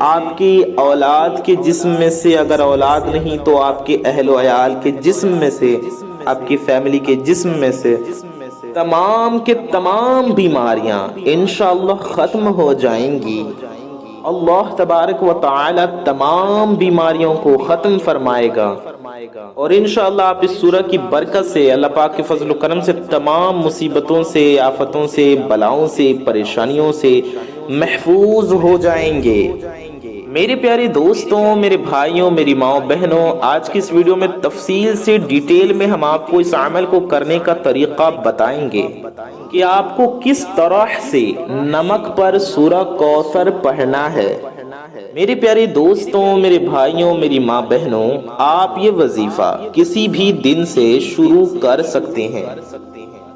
آپ کی اولاد کے جسم میں سے، اگر اولاد نہیں تو آپ کے اہل و عیال کے جسم میں سے، آپ کی فیملی کے جسم میں سے تمام کے تمام بیماریاں انشاءاللہ ختم ہو جائیں گی۔ اللہ تبارک و تعالی تمام بیماریوں کو ختم فرمائے گا، اور انشاءاللہ آپ اس سورہ کی برکت سے، اللہ پاک کے فضل و کرم سے تمام مصیبتوں سے، آفتوں سے، بلاؤں سے، پریشانیوں سے محفوظ ہو جائیں گے۔ میرے پیارے دوستوں، میرے بھائیوں، میری ماں بہنوں، آج کی اس ویڈیو میں تفصیل سے ڈیٹیل میں ہم آپ کو اس عمل کو کرنے کا طریقہ بتائیں گے کہ آپ کو کس طرح سے نمک پر سورہ کوثر پڑھنا ہے۔ میرے پیارے دوستوں، میرے بھائیوں، میری ماں بہنوں، آپ یہ وظیفہ کسی بھی دن سے شروع کر سکتے ہیں،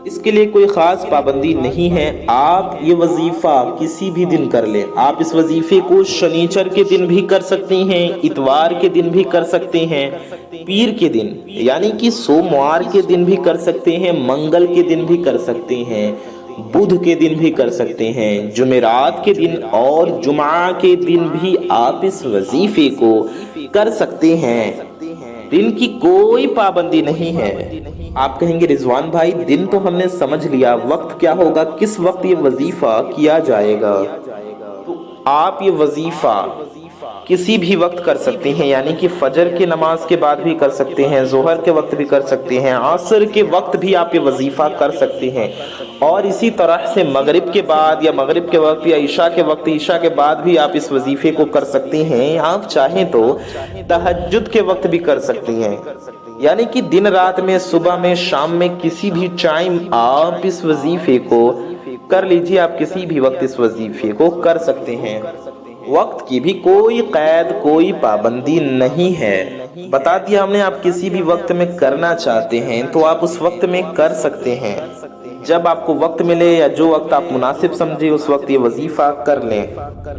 اس کے لیے کوئی خاص پابندی نہیں ہے۔ آپ یہ وظیفہ کسی بھی دن کر لیں۔ آپ اس وظیفے کو شنیچر کے دن بھی کر سکتے ہیں، اتوار کے دن بھی کر سکتے ہیں، پیر کے دن یعنی کہ سوموار کے دن بھی کر سکتے ہیں، منگل کے دن بھی کر سکتے ہیں، بدھ کے دن بھی کر سکتے ہیں، جمعرات کے دن اور جمعہ کے دن بھی آپ اس وظیفے کو کر سکتے ہیں۔ دن کی کوئی پابندی نہیں ہے۔ آپ کہیں گے رضوان بھائی دن تو ہم نے سمجھ لیا، وقت کیا ہوگا، کس وقت یہ وظیفہ کیا جائے گا؟ تو آپ یہ وظیفہ کسی بھی وقت کر سکتے ہیں، یعنی کہ فجر کی نماز کے بعد بھی کر سکتے ہیں، ظہر کے وقت بھی کر سکتے ہیں، عصر کے وقت بھی آپ یہ وظیفہ کر سکتے ہیں، اور اسی طرح سے مغرب کے بعد یا مغرب کے وقت یا عشاء کے وقت، عشاء کے بعد بھی آپ اس وظیفے کو کر سکتے ہیں۔ آپ چاہیں تو تہجد کے وقت بھی کر سکتے ہیں، یعنی کہ دن رات میں، صبح میں، شام میں، کسی بھی ٹائم آپ اس وظیفے کو کر لیجئے۔ آپ کسی بھی وقت اس وظیفے کو کر سکتے ہیں، وقت کی بھی کوئی قید، کوئی پابندی نہیں ہے۔ بتا دیا ہم نے، آپ کسی بھی وقت میں کرنا چاہتے ہیں تو آپ اس وقت میں کر سکتے ہیں۔ جب آپ کو وقت ملے یا جو وقت آپ مناسب سمجھے اس وقت یہ وظیفہ کر لیں۔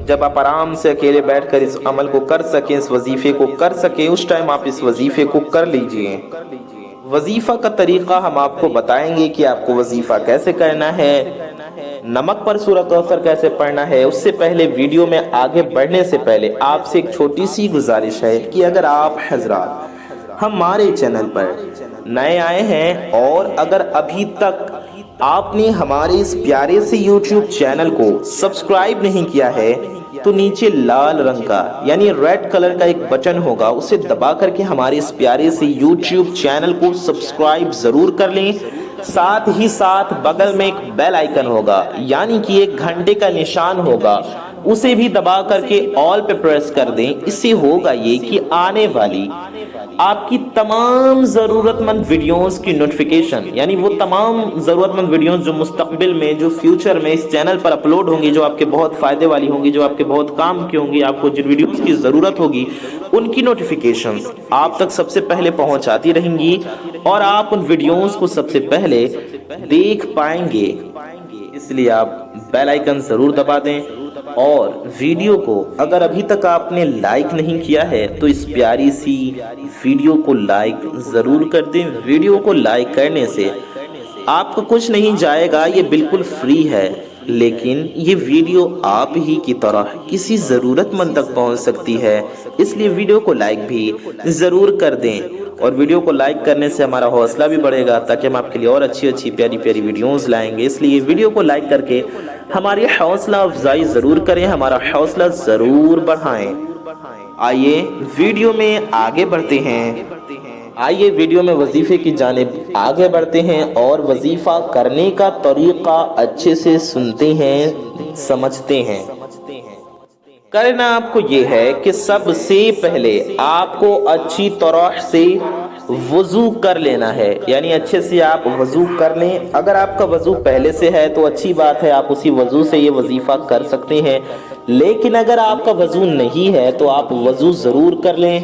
جب آپ آرام سے اکیلے بیٹھ کر اس عمل کو کر سکیں، اس وظیفے کو کر سکیں، اس ٹائم آپ اس وظیفے کو کر لیجئے۔ وظیفہ کا طریقہ ہم آپ کو بتائیں گے کہ آپ کو وظیفہ کیسے کرنا ہے، نمک پر سورہ کوثر کیسے پڑھنا ہے۔ اس سے پہلے ویڈیو میں آگے بڑھنے سے پہلے آپ سے ایک چھوٹی سی گزارش ہے کہ اگر آپ حضرات ہمارے چینل پر نئے آئے ہیں اور اگر ابھی تک آپ نے ہمارے اس پیارے سے یوٹیوب چینل کو سبسکرائب نہیں کیا ہے تو نیچے لال رنگ کا یعنی ریڈ کلر کا ایک بٹن ہوگا، اسے دبا کر کے ہمارے اس پیارے سے یوٹیوب چینل کو سبسکرائب ضرور کر لیں۔ ساتھ ہی ساتھ بغل میں ایک بیل آئیکن ہوگا یعنی کہ ایک گھنٹے کا نشان ہوگا، اسے بھی دبا کر کے آل پہ پریس کر دیں۔ اس سے ہوگا یہ کہ آنے والی آپ کی تمام ضرورت مند ویڈیوز کی نوٹیفیکیشن، یعنی وہ تمام ضرورت مند ویڈیوز جو مستقبل میں، جو فیوچر میں اس چینل پر اپلوڈ ہوں گی، جو آپ کے بہت فائدے والی ہوں گی، جو آپ کے بہت کام کی ہوں گی، آپ کو جن ویڈیوز کی ضرورت ہوگی ان کی نوٹیفیکیشنز آپ تک سب سے پہلے پہنچاتی رہیں گی اور آپ ان ویڈیوز کو سب سے پہلے دیکھ پائیں گے۔ اس لیے آپ بیل آئیکن ضرور دبا دیں، اور ویڈیو کو اگر ابھی تک آپ نے لائک نہیں کیا ہے تو اس پیاری سی ویڈیو کو لائک ضرور کر دیں۔ ویڈیو کو لائک کرنے سے آپ کو کچھ نہیں جائے گا، یہ بالکل فری ہے، لیکن یہ ویڈیو آپ ہی کی طرح کسی ضرورت مند تک پہنچ سکتی ہے، اس لیے ویڈیو کو لائک بھی ضرور کر دیں۔ اور ویڈیو کو لائک کرنے سے ہمارا حوصلہ بھی بڑھے گا تاکہ ہم آپ کے لیے اور اچھی پیاری پیاری ویڈیوز لائیں گے۔ اس لیے ویڈیو کو لائک کر کے ہماری حوصلہ افزائی ضرور کریں، ہمارا حوصلہ ضرور بڑھائیں۔ آئیے ویڈیو میں آگے بڑھتے ہیں، آئیے ویڈیو میں وظیفے کی جانب آگے بڑھتے ہیں اور وظیفہ کرنے کا طریقہ اچھے سے سنتے ہیں، سمجھتے ہیں۔ کرنا آپ کو یہ ہے کہ سب سے پہلے آپ کو اچھی طرح سے وضو کر لینا ہے، یعنی اچھے سے آپ وضو کر لیں۔ اگر آپ کا وضو پہلے سے ہے تو اچھی بات ہے، آپ اسی وضو سے یہ وظیفہ کر سکتے ہیں، لیکن اگر آپ کا وضو نہیں ہے تو آپ وضو ضرور کر لیں۔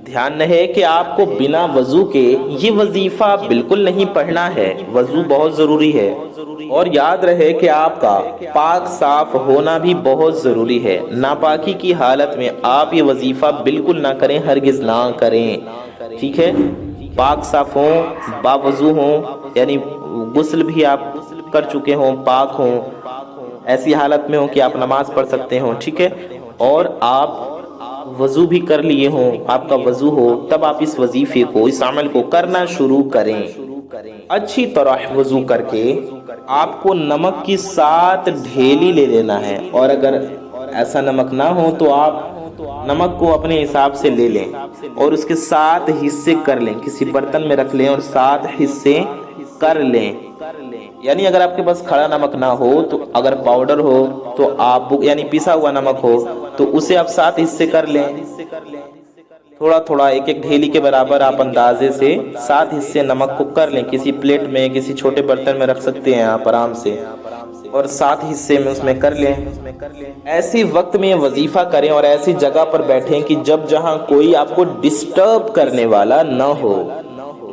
دھیان رہے کہ آپ کو بنا وضو کے یہ وظیفہ بالکل نہیں پڑھنا ہے، وضو بہت ضروری ہے، اور یاد رہے کہ آپ کا پاک صاف ہونا بھی بہت ضروری ہے۔ ناپاکی کی حالت میں آپ یہ وظیفہ بالکل نہ کریں، ہرگز نہ کریں، ٹھیک ہے؟ پاک صاف ہوں، باوضو ہوں، یعنی غسل بھی آپ کر چکے ہوں، پاک ہوں، ایسی حالت میں ہوں کہ آپ نماز پڑھ سکتے ہوں، ٹھیک ہے؟ اور آپ وضو بھی کر لیے ہوں، آپ کا وضو ہو، تب آپ اس وظیفے کو، اس عمل کو کرنا شروع کریں۔ اچھی طرح وضو کر کے آپ کو نمک کی 7 ڈھیلی لے لینا ہے، اور اگر ایسا نمک نہ ہو تو آپ نمک کو اپنے حساب سے لے لیں اور اس کے 7 حصے کر لیں، کسی برتن میں رکھ لیں اور 7 حصے کر لیں۔ یعنی اگر آپ کے پاس کھڑا نمک نہ ہو تو اگر پاؤڈر ہو تو آپ، یعنی پیسا ہوا نمک ہو تو اسے آپ 7 حصے کر لیں، تھوڑا تھوڑا ایک ایک ڈھیلی کے برابر آپ اندازے سے 7 حصے نمک کو کر لیں۔ کسی پلیٹ میں، کسی چھوٹے برتن میں رکھ سکتے ہیں آپ آرام سے، اور 7 حصے میں اس میں کر لیں۔ ایسی وقت میں وظیفہ کریں اور ایسی جگہ پر بیٹھیں کہ جہاں کوئی آپ کو ڈسٹرب کرنے والا نہ ہو،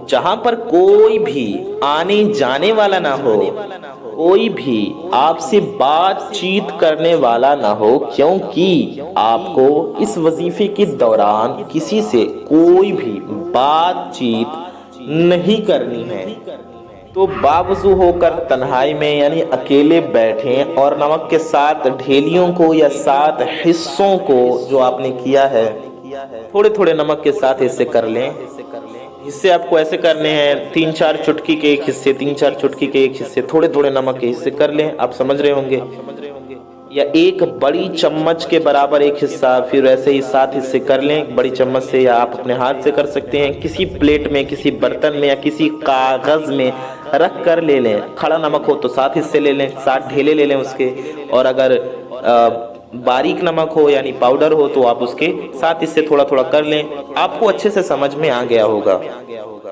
جہاں پر کوئی بھی آنے جانے والا نہ ہو، کوئی بھی آپ سے بات چیت کرنے والا نہ ہو، کیونکہ آپ کو اس وظیفے کے دوران کسی سے کوئی بھی بات چیت نہیں کرنی ہے۔ تو باوضو ہو کر تنہائی میں، یعنی اکیلے بیٹھیں اور نمک کے 7 ڈھیلیوں کو یا 7 حصوں کو جو آپ نے کیا ہے، تھوڑے تھوڑے نمک کے 7 حصے کر لیں۔ حصے آپ کو ایسے کرنے ہیں 3-4 چٹکی کے ایک حصے، 3-4 چٹکی کے ایک حصے، تھوڑے تھوڑے نمک کے حصے کر لیں، آپ سمجھ رہے ہوں گے۔ یا ایک بڑی چمچ کے برابر ایک حصہ، پھر ایسے ہی 7 حصے کر لیں بڑی چمچ سے، یا آپ اپنے ہاتھ سے کر سکتے ہیں، کسی پلیٹ میں، کسی برتن میں یا کسی کاغذ میں رکھ کر لے لیں۔ کھڑا نمک ہو تو 7 حصے لے لیں، 7 ڈھیلے لے لیں اس کے، اور اگر باریک نمک ہو یعنی پاؤڈر ہو تو آپ اس کے 7 حصے تھوڑا تھوڑا کر لیں۔ آپ کو اچھے سے سمجھ میں آ گیا ہوگا۔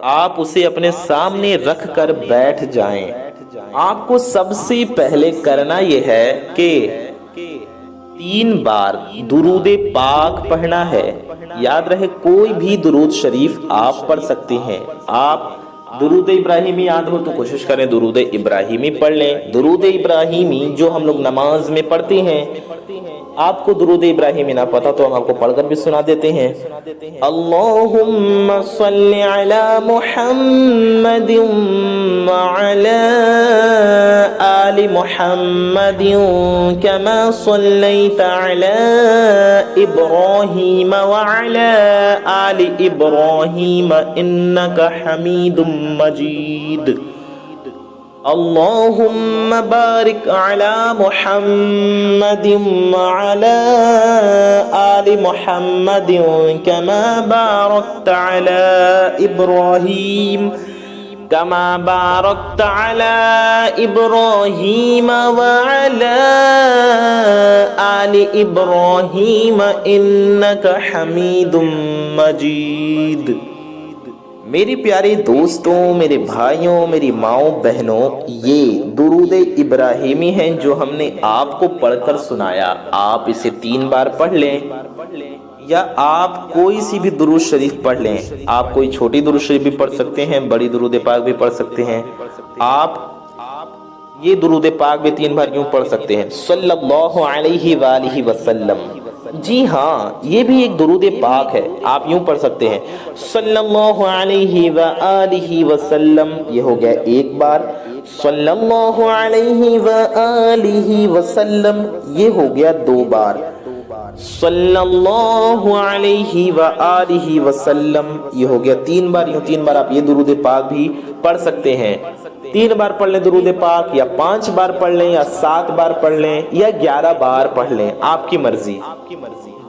آپ اسے اپنے سامنے رکھ کر بیٹھ جائیں۔ آپ کو سب سے پہلے کرنا یہ ہے کہ 3 بار درود پاک پڑھنا ہے۔ یاد رہے کوئی بھی درود شریف آپ پڑھ سکتے ہیں۔ آپ درود ابراہیمی یاد ہو تو کوشش کریں درود ابراہیمی پڑھ لیں۔ درود ابراہیمی جو ہم لوگ نماز میں پڑھتے ہیں، آپ کو درود ابراہیمی نہ پتا تو ہم آپ کو پڑھ کر بھی سنا دیتے ہیں۔ اللہم صلی علی محمد وعلی آل محمد کما صلیت علی ابراہیم وعلی آل ابراہیم انک حمید مجید۔ اللہم بارک علی محمد وعلی آل محمد کما بارکت علی ابراہیم وعلی آل ابراہیم انک حمید مجید۔ میری پیارے دوستوں، میرے بھائیوں، میری ماؤں بہنوں، یہ درود ابراہیمی ہیں جو ہم نے آپ کو پڑھ کر سنایا۔ آپ اسے 3 بار پڑھ لیں، یا آپ کوئی سی بھی درود شریف پڑھ لیں۔ آپ کوئی چھوٹی درود شریف بھی پڑھ سکتے ہیں، بڑی درود پاک بھی پڑھ سکتے ہیں۔ آپ یہ درود پاک بھی 3 بار یوں پڑھ سکتے ہیں، صلی اللہ علیہ وآلہ وسلم۔ جی ہاں، یہ بھی ایک درود پاک ہے، آپ یوں پڑھ سکتے ہیں، صلی اللہ علیہ وآلہ وسلم، یہ ہو گیا 1 بار۔ صلی اللہ علیہ وآلہ وسلم، یہ ہو گیا 2 بار۔ صلی اللہ علیہ وآلہ وسلم، یہ ہو گیا 3 بار۔ یوں 3 بار آپ یہ درود پاک بھی پڑھ سکتے ہیں۔ 3 بار پڑھ لیں درود پاک، یا 5 بار پڑھ لیں، یا 7 بار پڑھ لیں، یا 11 بار پڑھ لیں، آپ کی مرضی۔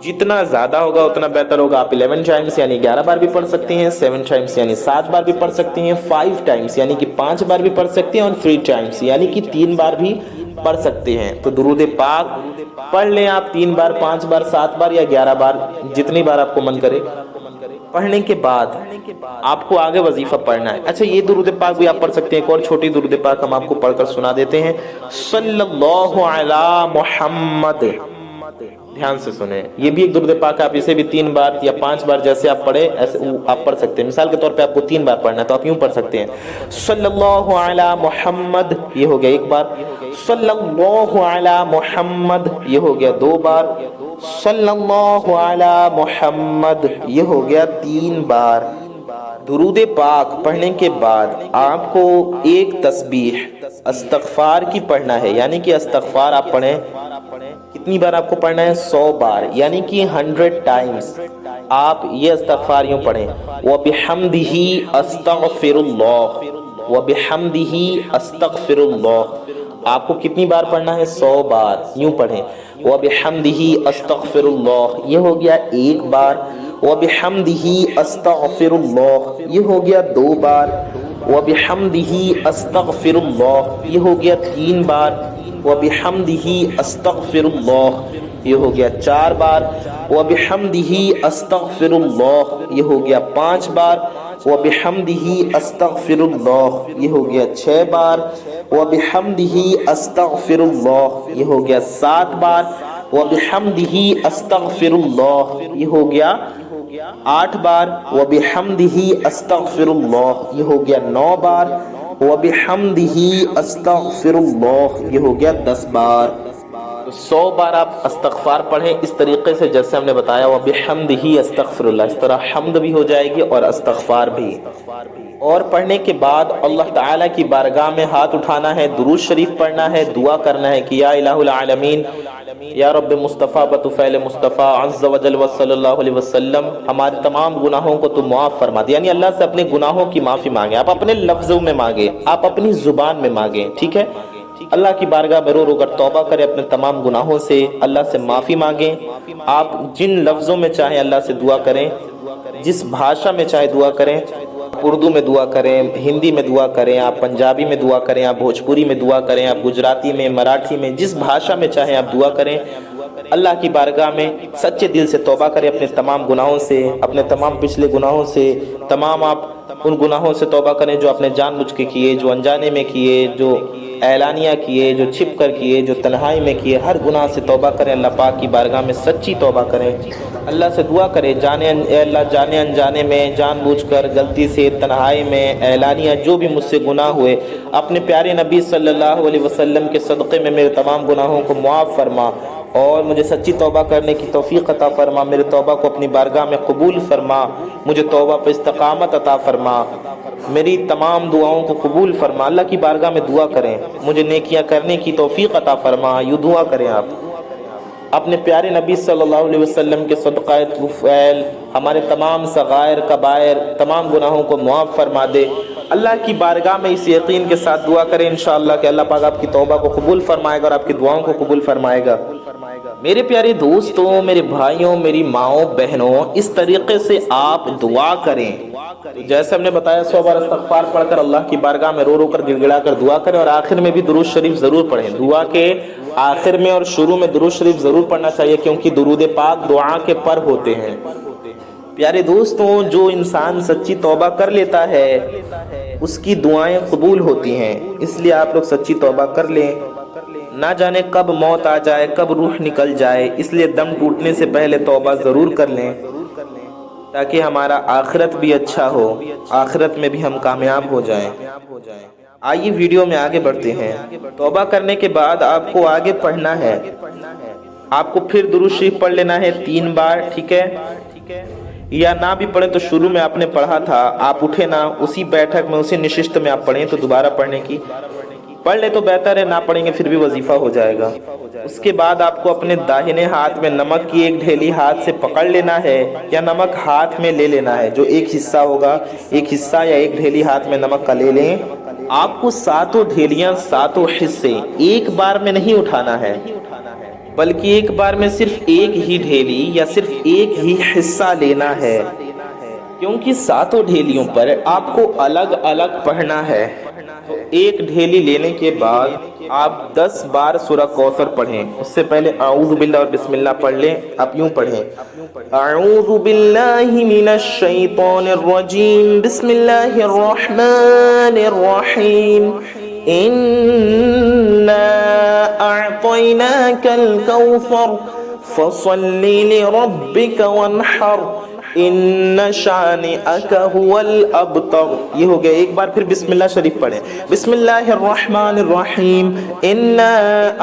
جتنا زیادہ ہوگا اتنا بہتر ہوگا۔ آپ 11 ٹائمز یعنی 11 بار بھی پڑھ سکتے ہیں، 7 ٹائمز یعنی 7 بار بھی پڑھ سکتے ہیں، 5 ٹائمز یعنی کہ 5 بار بھی پڑھ سکتے ہیں، اور 3 ٹائمز یعنی کہ 3 بار بھی پڑھ سکتے ہیں۔ تو درود پاک پڑھ لیں آپ 3 بار، 5 بار، 7 بار یا 11 بار، جتنی بار آپ کو من کرے۔ پڑھنے کے بعد آپ کو آگے وظیفہ پڑھنا ہے۔ اچھا، یہ درود پاک بھی آپ پڑھ سکتے ہیں۔ ایک اور چھوٹی درود پاک ہم آپ کو پڑھ کر سنا دیتے ہیں، صلی اللہ علی محمد۔ دھیان سے سنیں، یہ بھی ایک درود پاک ہے، آپ اسے بھی 3 بار یا 5 بار جیسے آپ پڑھے ایسے آپ پڑھ سکتے ہیں۔ مثال کے طور پہ آپ کو 3 بار پڑھنا ہے تو آپ یوں پڑھ سکتے ہیں، صلی اللہ علی محمد، یہ ہو گیا 1 بار۔ صلی اللہ علی محمد، یہ ہو گیا 2 بار۔ صلی اللہ علی محمد، یہ ہو گیا 3 بار۔ درود پاک پڑھنے کے بعد آپ کو ایک تسبیح استغفار کی پڑھنا ہے، یعنی کہ استغفار آپ پڑھیں، کتنی بار آپ کو پڑھنا ہے؟ 100 بار، یعنی کہ 100 ٹائمز آپ یہ استغفار یوں پڑھیں، وَبِحَمْدِهِ أَسْتَغْفِرُ اللَّهِ وَبِحَمْدِهِ أَسْتَغْفِرُ اللَّهِ۔ آپ کو کتنی بار پڑھنا ہے؟ 100 بار، یوں پڑھیں، وَبِحَمْدِهِ أَسْتَغْفِرُ اللَّهِ، یہ ہو گیا 1 بار، وَبِحَمْدِهِ أَسْتَغْفِرُ اللَّهِ، یہ ہو گیا 2 بار، وَبِحَمْدِهِ أَسْتَغْفِرُ اللَّهِ، یہ ہو گیا 3 بار، وَبِحَمْدِهِ أَسْتَغْفِرُ اللَّهِ، یہ ہو گیا 4 بار، وَبِحَمْدِهِ أَسْتَغْفِرُ اللَّهِ، یہ ہو گیا 5 بار، وَبِحَمْدِهِ أَسْتَغْفِرُ اللَّهِ، یہ ہو گیا 6 بار، وَبِحَمْدِهِ أَسْتَغْفِرُ اللَّهِ، یہ ہو گیا 7 بار، وَبِحَمْدِهِ أَسْتَغْفِرُ اللَّهِ، یہ ہو گیا 8 بار، وَبِحَمْدِهِ أَسْتَغْفِرُ اللَّهِ، یہ ہو گیا 9 بار، وَبِحَمْدِهِ أَسْتَغْفِرُ اللَّهِ، یہ ہو گیا 10 بار۔ 100 بار آپ استغفار پڑھیں اس طریقے سے جیسے ہم نے بتایا، وَبِحَمْدِهِ أَسْتَغْفِرُ اللَّهِ، اس طرح حمد بھی ہو جائے گی اور استغفار بھی۔ اور پڑھنے کے بعد اللہ تعالیٰ کی بارگاہ میں ہاتھ اٹھانا ہے، درود شریف پڑھنا ہے، دعا کرنا ہے کہ یا الہ العالمین، یا رب مصطفیٰ بطفیل مصطفیٰ عز و جل و صلی اللہ علیہ وسلم، ہمارے تمام گناہوں کو تو معاف فرما دے، یعنی اللہ سے اپنے گناہوں کی معافی مانگیں، آپ اپنے لفظوں میں مانگیں، آپ اپنی زبان میں مانگیں، ٹھیک ہے؟ اللہ کی بارگاہ میں رو رو کر توبہ کریں، اپنے تمام گناہوں سے اللہ سے معافی مانگیں، آپ جن لفظوں میں چاہیں اللہ سے دعا کریں، جس بھاشا میں چاہے دعا کریں، اردو میں دعا کریں، ہندی میں دعا کریں، آپ پنجابی میں دعا کریں، آپ بھوجپوری میں دعا کریں، آپ گجراتی میں، مراٹھی میں، جس بھاشا میں چاہیں آپ دعا کریں، اللہ کی بارگاہ میں سچے دل سے توبہ کریں اپنے تمام گناہوں سے، اپنے تمام پچھلے گناہوں سے، تمام آپ ان گناہوں سے توبہ کریں جو آپ نے جان بوجھ کے کیے، جو انجانے میں کیے، جو اعلانیہ کیے، جو چھپ کر کیے، جو تنہائی میں کیے، ہر گناہ سے توبہ کریں، اللہ پاک کی بارگاہ میں سچی توبہ کریں، اللہ سے دعا کریں، اے اللہ جانے انجانے میں، جان بوجھ کر، غلطی سے، تنہائی میں، اعلانیہ جو بھی مجھ سے گناہ ہوئے، اپنے پیارے نبی صلی اللہ علیہ وسلم کے صدقے میں میرے تمام گناہوں کو معاف فرما اور مجھے سچی توبہ کرنے کی توفیق عطا فرما، میرے توبہ کو اپنی بارگاہ میں قبول فرما، مجھے توبہ پہ استقامت عطا فرما، میری تمام دعاؤں کو قبول فرما۔ اللہ کی بارگاہ میں دعا کریں، مجھے نیکیاں کرنے کی توفیق عطا فرما، یوں دعا کریں آپ۔ اپنے پیارے نبی صلی اللہ علیہ وسلم کے صدقہ طفیل ہمارے تمام صغائر کبائر تمام گناہوں کو معاف فرما دے۔ اللہ کی بارگاہ میں اس یقین کے ساتھ دعا کریں انشاءاللہ کہ اللہ پاک آپ کی توبہ کو قبول فرمائے گا اور آپ کی دعاؤں کو قبول فرمائے گا۔ میرے پیارے دوستوں، میرے بھائیوں، میری ماؤں، بہنوں، اس طریقے سے آپ دعا کریں۔ جیسے ہم نے بتایا 100 بار استغفار پڑھ کر اللہ کی بارگاہ میں رو رو کر گڑ گڑا کر دعا کریں، اور آخر میں بھی درود شریف ضرور پڑھیں۔ دعا کے آخر میں اور شروع میں درود شریف ضرور پڑھنا چاہیے، کیونکہ درود پاک دعا کے پر ہوتے ہیں۔ پیارے دوستوں، جو انسان سچی توبہ کر لیتا ہے اس کی دعائیں قبول ہوتی ہیں، اس لیے آپ لوگ سچی توبہ کر لیں۔ نہ جانے کب موت آ جائے، کب روح نکل جائے، اس لیے دم ٹوٹنے سے پہلے توبہ ضرور کر لیں تاکہ ہمارا آخرت بھی اچھا ہو، آخرت میں بھی ہم کامیاب ہو جائیں۔ آئیے ویڈیو میں آگے بڑھتے ہیں۔ توبہ کرنے کے بعد آپ کو آگے پڑھنا ہے، آپ کو پھر درود شریف پڑھ لینا ہے 3 بار، ٹھیک ہے؟ یا نہ بھی پڑھیں تو شروع میں آپ نے پڑھا تھا، آپ اٹھے نہ، اسی بیٹھک میں اسی نشست میں آپ پڑھیں تو دوبارہ پڑھنے کی پڑھ لیں تو بہتر ہے، نہ پڑھیں گے پھر بھی وظیفہ ہو جائے گا۔ اس کے بعد آپ کو اپنے داہنے ہاتھ میں نمک کی ایک ڈھیلی ہاتھ سے پکڑ لینا ہے، یا نمک ہاتھ میں لے لینا ہے، جو ایک حصہ ہوگا، ایک حصہ یا ایک ڈھیلی ہاتھ میں نمک کا لے لیں۔ آپ کو 7 ڈھیلیاں 7 حصے ایک بار میں نہیں اٹھانا ہے، بلکہ ایک بار میں صرف ایک ہی ڈھیلی یا صرف ایک ہی حصہ لینا ہے، کیونکہ 7 ڈھیلیوں پر آپ کو الگ الگ پڑھنا ہے۔ تو ایک ڈھیلی لینے کے بعد آپ 10 بار سورہ کوثر پڑھیں۔ اس سے پہلے اعوذ باللہ اور بسم اللہ پڑھ لیں۔ آپ یوں پڑھیں، اعوذ باللہ من الشیطان الرجیم، بسم اللہ الرحمن الرحیم، انا اعطیناک الکوثر فصل لربک وانحر ان شانئک هو الابتر۔ یہ ہو گیا ایک بار۔ پھر بسم اللہ شریف پڑھیں، بسم اللہ الرحمن الرحیم، انا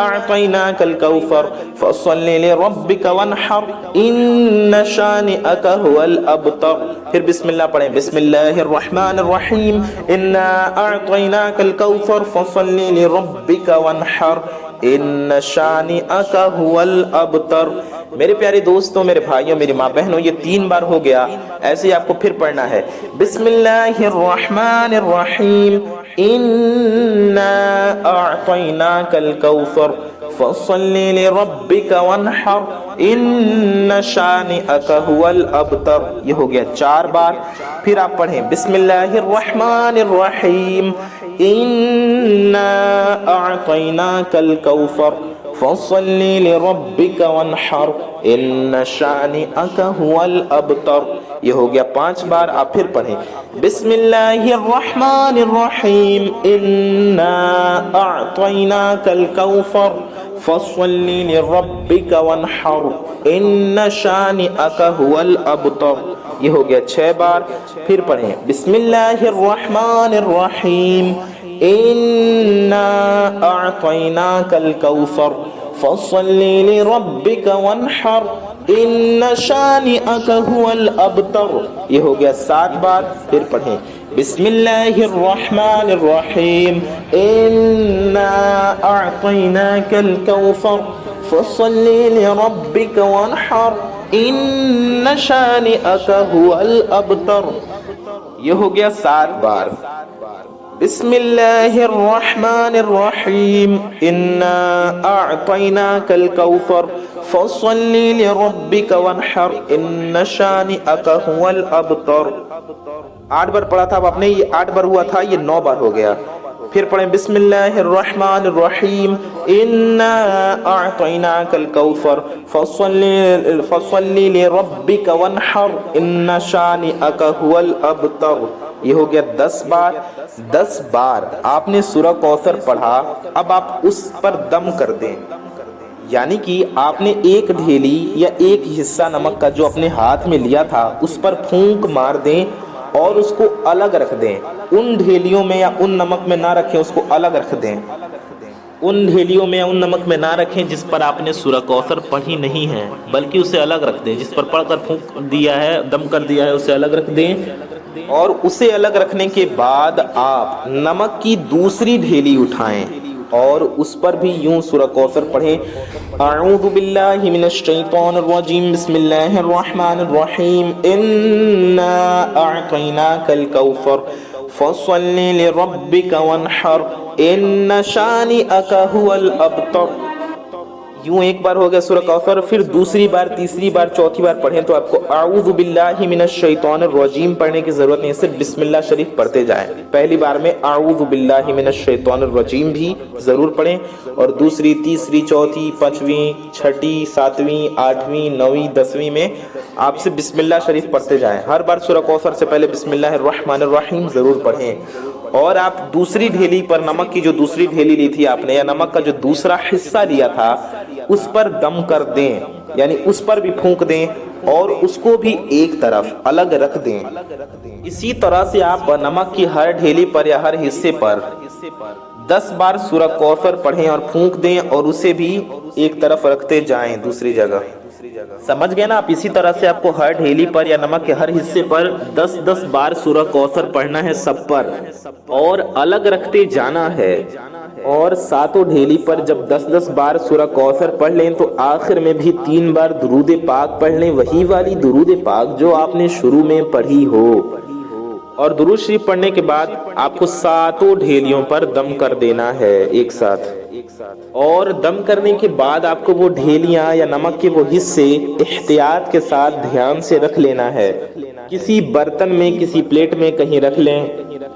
اعطیناک الکوثر فصل لربک وانحر ان شانئک هو الابتر۔ پھر بسم اللہ پڑھیں، بسم اللہ الرحمن الرحیم، انا اعطیناک الکوثر فصل لربک وانحر ان شانئک هو الابتر۔ میرے پیارے دوستوں، میرے بھائیوں، میری ماں بہنوں، یہ 3 بار ہو گیا، ایسے ہی آپ کو پھر پڑھنا ہے۔ بسم اللہ الرحمن الرحیم، انا اعطیناک الکوثر فصل لربک وانحر ان شانئک هو الابتر۔ یہ ہو گیا 4 بار۔ پھر آپ پڑھیں بسم اللہ الرحمن الرحیم، انا اعطیناک الکوثر فصل لربک وانحر ان شانئک هو الابتر۔ یہ ہو گیا 5 بار۔ آپ پھر پڑھیں بسم اللہ الرحمن الرحیم، انا اعطیناک الکوثر فصل لربک وانحر ان شانئک هو الابتر۔ یہ ہو گیا 6 بار۔ پھر پڑھیں بسم اللہ الرحمن الرحیم، انا اعطیناک الکوثر فصل لربک وانحر ان شانئک هو الابتر۔ یہ ہو گیا 7 بار۔ پھر پڑھیں بسم اللہ الرحمن الرحیم، انا اعطیناک الکوثر فصل لربک وانحر ان شانئک هو الابتر۔ یہ ہو گیا 7 بار۔ بسم اللہ الرحمن الرحیم، انا اعطیناک الکوثر فصل لربک وانحر ان شانئک هو الابتر۔ 8 بار پڑھا تھا اب آپ نے، یہ 8 بار ہوا تھا، یہ 9 بار ہو گیا۔ پھر پڑھیں بسم اللہ الرحمن الرحیم، انا اعطیناک الکوثر فصل لربک وانحر ان شانئک هو الابتر۔ یہ ہو گیا 10 بار۔ 10 بار آپ نے سورہ کوثر پڑھا، اب آپ اس پر دم کر دیں، یعنی کہ آپ نے ایک ڈھیلی یا ایک حصہ نمک کا جو اپنے ہاتھ میں لیا تھا اس پر پھونک مار دیں اور اس کو الگ رکھ دیں۔ ان ڈھیلیوں میں یا ان نمک میں نہ رکھیں، اس کو الگ رکھ دیں۔ ان ڈھیلیوں میں یا ان نمک میں نہ رکھیں جس پر آپ نے سورہ کوثر پڑھی نہیں ہے، بلکہ اسے الگ رکھ دیں۔ جس پر پڑھ کر پھونک دیا ہے، دم کر دیا ہے، اسے الگ رکھ دیں۔ اور اسے الگ رکھنے کے بعد آپ نمک کی دوسری ڈھیلی اٹھائیں اور اس پر بھی یوں سورہ کوثر پڑھیں۔ اعوذ باللہ من الشیطان الرجیم، بسم اللہ الرحمن الرحیم، انا اعطیناک الکوثر فصل لربک وانحر ان شانئک هو الابتر۔ یوں ایک بار ہو گیا سورہ کوثر۔ پھر دوسری بار، تیسری بار، چوتھی بار پڑھیں تو آپ کو اعوذ باللہ من الشیطان الرجیم پڑھنے کی ضرورت نہیں ہے، صرف بسم اللہ شریف پڑھتے جائیں۔ پہلی بار میں اعوذ باللہ من الشیطان الرجیم بھی ضرور پڑھیں، اور دوسری، تیسری، چوتھی، 5ویں، 6ٹھی، 7ویں، 8ویں، 9ویں، 10ویں میں آپ سے بسم اللہ شریف پڑھتے جائیں۔ ہر بار سورہ کوثر سے پہلے بسم اللہ الرحمن الرحیم ضرور پڑھیں۔ اور آپ دوسری ڈھیلی پر، نمک کی جو دوسری ڈھیلی لی تھی آپ نے، یا نمک کا جو دوسرا حصہ لیا تھا، اس پر دم کر دیں، یعنی اس پر بھی پھونک دیں اور اس کو بھی ایک طرف الگ رکھ دیں۔ اسی طرح سے آپ نمک کی ہر ڈھیلی پر یا ہر حصے پر 10 بار سورہ کوثر پڑھیں اور پھونک دیں، اور اسے بھی ایک طرف رکھتے جائیں دوسری جگہ۔ سمجھ گئے نا آپ؟ اسی طرح سے آپ کو ہر ڈھیلی پر یا نمک کے ہر حصے پر 10 بار سورہ کوثر پڑھنا ہے سب پر، اور الگ رکھتے جانا ہے۔ اور ساتوں ڈھیلی پر جب 10 بار سورہ کوثر پڑھ لیں تو آخر میں بھی 3 بار درود پاک پڑھ لیں، وہی والی درود پاک جو آپ نے شروع میں پڑھی ہو۔ اور درود شریف پڑھنے کے بعد آپ کو ساتوں ڈھیلیوں پر دم کر دینا ہے ایک ساتھ۔ اور دم کرنے کے بعد آپ کو وہ ڈھیلیاں یا نمک کے وہ حصے احتیاط کے ساتھ دھیان سے رکھ لینا ہے، کسی برتن میں، کسی پلیٹ میں کہیں رکھ لیں،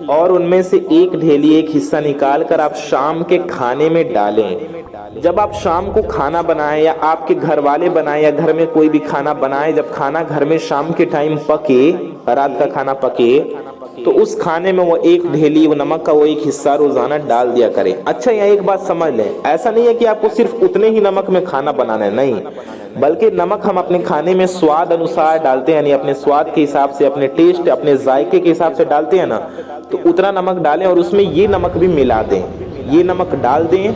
اور ان میں سے ایک ڈھیلی، ایک حصہ نکال کر آپ شام کے کھانے میں ڈالیں۔ جب آپ شام کو کھانا بنائیں یا آپ کے گھر والے بنائیں یا گھر میں کوئی بھی کھانا بنائے، جب کھانا گھر میں شام کے ٹائم پکے، رات کا کھانا پکے، تو اس کھانے میں وہ ایک ڈھیلی، وہ نمک کا وہ ایک حصہ روزانہ ڈال دیا کریں۔ اچھا، یہاں ایک بات سمجھ لیں، ایسا نہیں ہے کہ آپ کو صرف اتنے ہی نمک میں کھانا بنانا ہے، نہیں، بلکہ نمک ہم اپنے کھانے میں سواد انوسار ڈالتے ہیں، یعنی اپنے سواد کے حساب سے، اپنے ٹیسٹ، اپنے ذائقے کے حساب سے ڈالتے ہیں نا، تو اتنا نمک ڈالیں اور اس میں یہ نمک بھی ملا دیں، یہ نمک ڈال دیں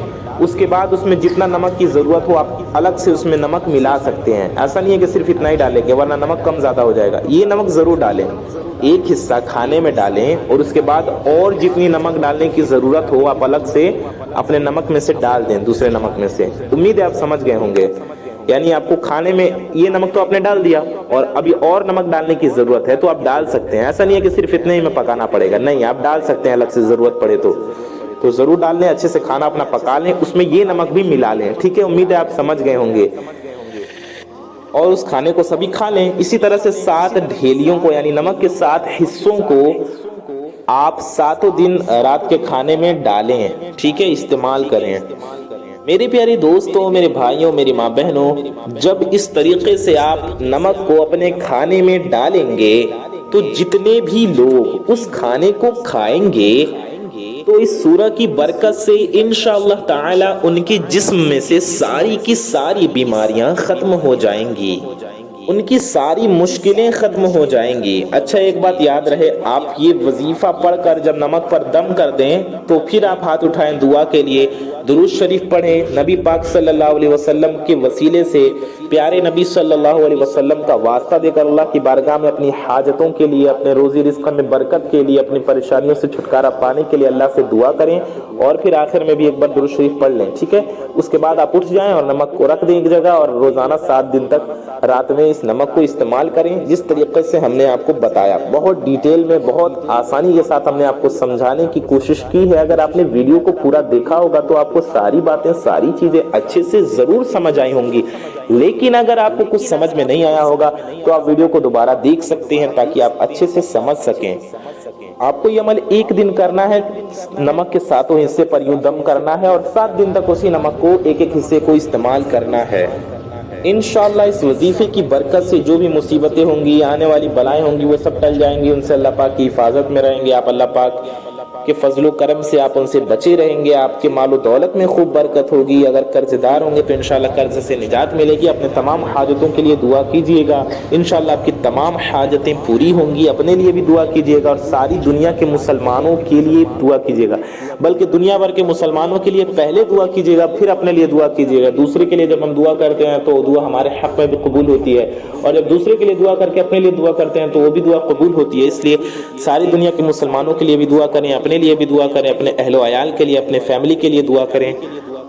اس کے بعد اس میں جتنا نمک کی ضرورت ہو آپ الگ سے اس میں نمک ملا سکتے ہیں. ایسا نہیں ہے کہ صرف اتنا ہی ڈالیں گے ورنہ نمک کم زیادہ ہو جائے گا. یہ نمک ضرور ڈالیں, ایک حصہ کھانے میں ڈالیں اور اس کے بعد اور جتنی نمک ڈالنے کی ضرورت ہو آپ الگ سے اپنے نمک میں سے ڈال دیں, دوسرے نمک میں سے. امید ہے آپ سمجھ گئے ہوں گے. یعنی آپ کو کھانے میں یہ نمک تو آپ نے ڈال دیا اور ابھی اور نمک ڈالنے کی ضرورت ہے تو آپ ڈال سکتے ہیں. ایسا نہیں ہے کہ صرف اتنے ہی میں پکانا پڑے گا, نہیں, آپ ڈال سکتے ہیں الگ سے ضرورت پڑے تو ضرور ڈال لیں. اچھے سے کھانا اپنا پکا لیں, اس میں یہ نمک بھی ملا لیں. ٹھیک ہے, امید ہے آپ سمجھ گئے ہوں گے. اور اس کھانے کو سبھی کھا لیں. اسی طرح سے 7 ڈھیلیوں کو یعنی نمک کے 7 حصوں کو آپ 7 دن رات کے کھانے میں ڈالیں. ٹھیک ہے, استعمال کریں. میرے پیارے دوستوں, میرے بھائیوں, میری ماں بہنوں, جب اس طریقے سے آپ نمک کو اپنے کھانے میں ڈالیں گے تو جتنے بھی لوگ اس کھانے کو کھائیں گے تو اس سورہ کی برکت سے انشاءاللہ تعالی ان کے جسم میں سے ساری کی ساری بیماریاں ختم ہو جائیں گی, ان کی ساری مشکلیں ختم ہو جائیں گی. اچھا, ایک بات یاد رہے, آپ یہ وظیفہ پڑھ کر جب نمک پر دم کر دیں تو پھر آپ ہاتھ اٹھائیں دعا کے لیے, درود شریف پڑھیں, نبی پاک صلی اللہ علیہ وسلم کے وسیلے سے پیارے نبی صلی اللہ علیہ وسلم کا واسطہ دے کر اللہ کی بارگاہ میں اپنی حاجتوں کے لیے, اپنے روزی رزق میں برکت کے لیے, اپنی پریشانیوں سے چھٹکارا پانے کے لیے اللہ سے دعا کریں اور پھر آخر میں بھی ایک بار درود شریف پڑھ لیں. ٹھیک ہے, اس کے بعد آپ اٹھ جائیں اور نمک کو رکھ دیں ایک جگہ اور روزانہ 7 دن تک رات میں اس نمک کو استعمال کریں جس طریقے سے ہم نے آپ کو بتایا. بہت ڈیٹیل میں, بہت آسانی کے ساتھ ہم نے آپ کو سمجھانے کی کوشش کی ہے. اگر آپ نے ویڈیو کو پورا دیکھا ہوگا تو آپ کو ساری باتیں, ساری چیزیں اچھے سے ضرور سمجھ آئی ہوں گی. لیکن اگر آپ کو کچھ سمجھ میں نہیں آیا ہوگا تو آپ ویڈیو کو دوبارہ دیکھ سکتے ہیں تاکہ آپ اچھے سے سمجھ سکیں. آپ کو یہ عمل 1 دن کرنا ہے, نمک کے 7 حصے پر یوں دم کرنا ہے اور 7 دن تک اسی نمک کو ایک حصے کو استعمال کرنا ہے. انشاءاللہ اس وظیفے کی برکت سے جو بھی مصیبتیں ہوں گی, آنے والی بلائیں ہوں گی, وہ سب ٹل جائیں گی. ان سے اللہ پاک کی حفاظت میں رہیں گے آپ, اللہ پاک کے فضل و کرم سے آپ ان سے بچے رہیں گے. آپ کے مال و دولت میں خوب برکت ہوگی. اگر قرض دار ہوں گے تو انشاءاللہ قرض سے نجات ملے گی. اپنے تمام حاجتوں کے لیے دعا کیجئے گا, انشاءاللہ آپ کی تمام حاجتیں پوری ہوں گی. اپنے لیے بھی دعا کیجئے گا اور ساری دنیا کے مسلمانوں کے لیے دعا کیجئے گا, بلکہ دنیا بھر کے مسلمانوں کے لیے پہلے دعا کیجئے گا پھر اپنے لیے دعا کیجئے گا. دوسرے کے لیے جب ہم دعا کرتے ہیں تو دعا ہمارے حق میں بھی قبول ہوتی ہے, اور جب دوسرے کے لیے دعا کر کے اپنے لیے دعا کرتے ہیں تو وہ بھی دعا قبول ہوتی ہے. اس لیے ساری دنیا کے مسلمانوں کے لیے بھی دعا کریں, اپنے لیے بھی دعا کریں, اپنے اہل و عیال کے لیے, اپنے فیملی کے لیے دعا کریں.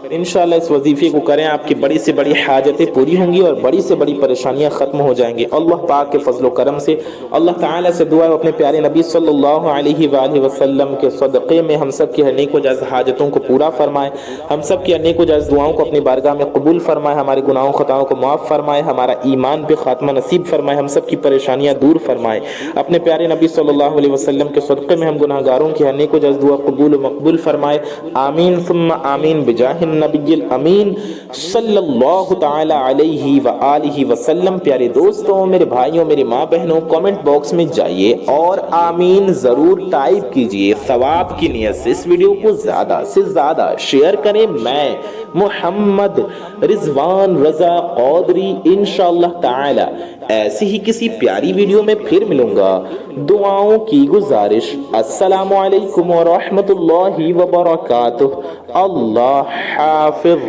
انشاءاللہ اس وظیفے کو کریں, آپ کی بڑی سے بڑی حاجتیں پوری ہوں گی اور بڑی سے بڑی پریشانیاں ختم ہو جائیں گی. اللہ پاک کے فضل و کرم سے اللہ تعالیٰ سے دعا ہے اپنے پیارے نبی صلی اللہ علیہ وآلہ وسلم کے صدقے میں ہم سب کی نیک و جائز حاجتوں کو پورا فرمائے, ہم سب کی نیک و جائز دعاؤں کو اپنی بارگاہ میں قبول فرمائے, ہمارے گناہوں خطاؤں کو معاف فرمائے, ہمارا ایمان پہ خاتمہ نصیب فرمائے, ہم سب کی پریشانیاں دور فرمائے. اپنے پیارے نبی صلی اللہ علیہ وسلم کے صدقے میں ہم گناہگاروں کی نیک و جائز دعا قبول و مقبول فرمائے. آمین ثم آمین بجاہ النبی الامین صلی اللہ تعالی علیہ وآلہ وسلم. پیارے دوستوں, میرے بھائیوں, میری ماں بہنوں, کامنٹ باکس میں جائیے اور آمین ضرور ٹائپ کیجئے. ثواب کی نیت سے اس ویڈیو کو زیادہ سے زیادہ شیئر کریں. میں محمد رضوان رضا قادری انشاءاللہ تعالی ایسی ہی کسی پیاری ویڈیو میں پھر ملوں گا. دعاؤں کی گزارش. السلام علیکم ورحمۃ اللہ وبرکاتہ. اللہ حافظ.